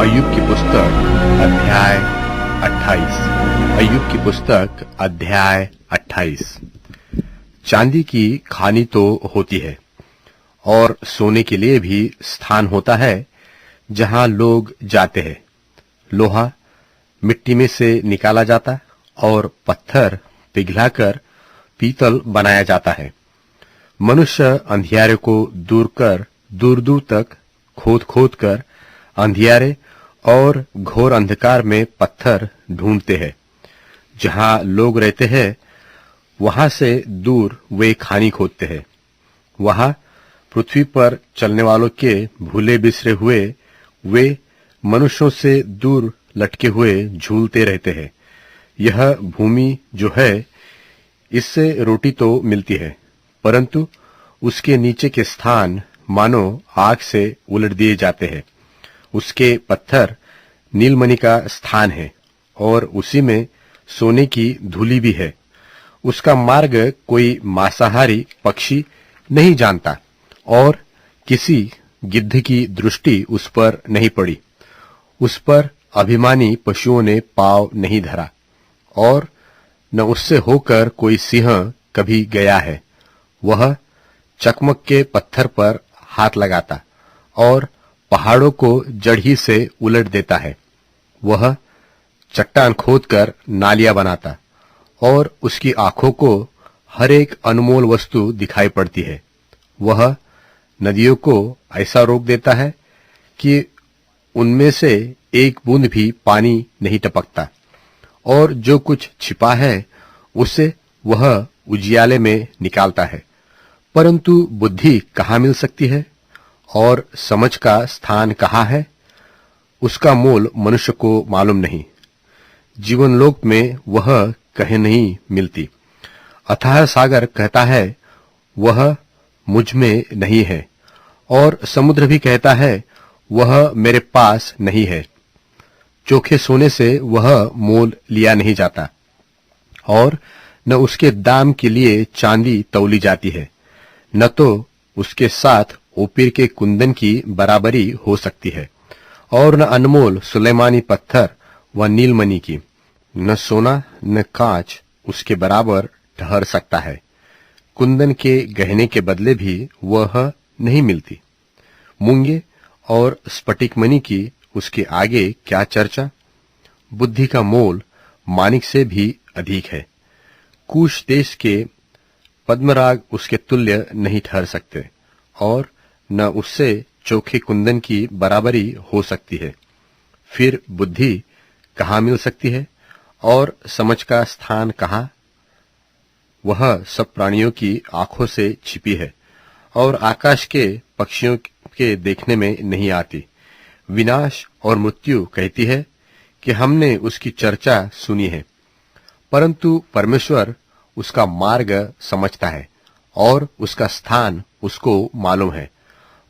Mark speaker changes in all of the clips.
Speaker 1: अय्यूब की पुस्तक अध्याय 28। अय्यूब की पुस्तक अध्याय 28। चांदी की खानी तो होती है और सोने के लिए भी स्थान होता है जहां लोग जाते हैं। लोहा मिट्टी में से निकाला जाता और पत्थर पिघलाकर पीतल बनाया जाता है। मनुष्य अंधियारे को दूर दूर तक खोद खोद कर अंधियारे और घोर अंधकार में पत्थर ढूंढते हैं। जहां लोग रहते हैं वहां से दूर वे खानी खोदते हैं। वहां पृथ्वी पर चलने वालों के भूले बिसरे हुए वे मनुष्यों से दूर लटके हुए झूलते रहते हैं। यह भूमि जो है इससे रोटी तो मिलती है, परंतु उसके नीचे के स्थान मानो आग से उलट दिए जाते हैं। उसके पत्थर नीलमणि का स्थान है और उसी में सोने की धूलि भी है। उसका मार्ग कोई मांसाहारी पक्षी नहीं जानता और किसी गिद्ध की दृष्टि उस पर नहीं पड़ी। उस पर अभिमानी पशुओं ने पांव नहीं धरा और न उससे होकर कोई सिंह कभी गया है। वह चकमक के पत्थर पर हाथ लगाता और पहाड़ों को जड़ ही से उलट देता है। वह चट्टान खोदकर नालियां बनाता और उसकी आंखों को हर एक अनमोल वस्तु दिखाई पड़ती है। वह नदियों को ऐसा रोक देता है कि उनमें से एक बूंद भी पानी नहीं टपकता, और जो कुछ छिपा है उसे वह उजियाले में निकालता है। परंतु बुद्धि कहाँ मिल सकती है और समझ का स्थान कहाँ है? उसका मोल मनुष्य को मालूम नहीं। जीवनलोक में वह कहीं नहीं मिलती। अथाह सागर कहता है वह मुझ में नहीं है, और समुद्र भी कहता है वह मेरे पास नहीं है। चोखे सोने से वह मोल लिया नहीं जाता और न उसके दाम के लिए चांदी तौली जाती है। न तो उसके साथ ओपीर के कुंदन की बराबरी हो सकती है और न अनमोल सुलेमानी पत्थर व नीलमणि की। न सोना न कांच उसके बराबर ठहर सकता है। कुंदन के गहने के बदले भी वह नहीं मिलती। मूंगे और स्फटिकमणि की उसके आगे क्या चर्चा? बुद्धि का मोल मानिक से भी अधिक है। कूश देश के पद्मराग उसके तुल्य नहीं ठहर सकते और न उससे चोखे कुंदन की बराबरी हो सकती है। फिर बुद्धि कहाँ मिल सकती है और समझ का स्थान कहाँ? वह सब प्राणियों की आंखों से छिपी है और आकाश के पक्षियों के देखने में नहीं आती। विनाश और मृत्यु कहती है कि हमने उसकी चर्चा सुनी है, परंतु परमेश्वर उसका मार्ग समझता है और उसका स्थान उसको मालूम है।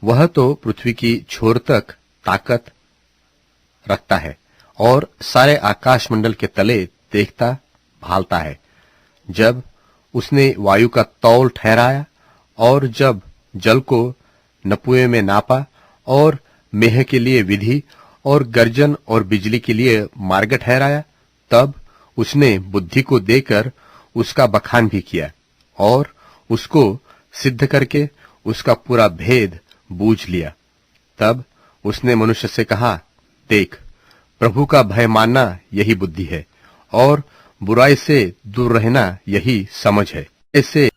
Speaker 1: वह तो पृथ्वी की छोर तक ताकत रखता है और सारे आकाश मंडल के तले देखता भालता है। जब उसने वायु का तौल ठहराया और जब जल को नपुए में नापा और मेह के लिए विधि और गर्जन और बिजली के लिए मार्ग ठहराया, तब उसने बुद्धि को देकर उसका बखान भी किया और उसको सिद्ध करके उसका पूरा भेद बूझ लिया। तब उसने मनुष्य से कहा, देख, प्रभु का भय मानना यही बुद्धि है और बुराई से दूर रहना यही समझ है। ऐसे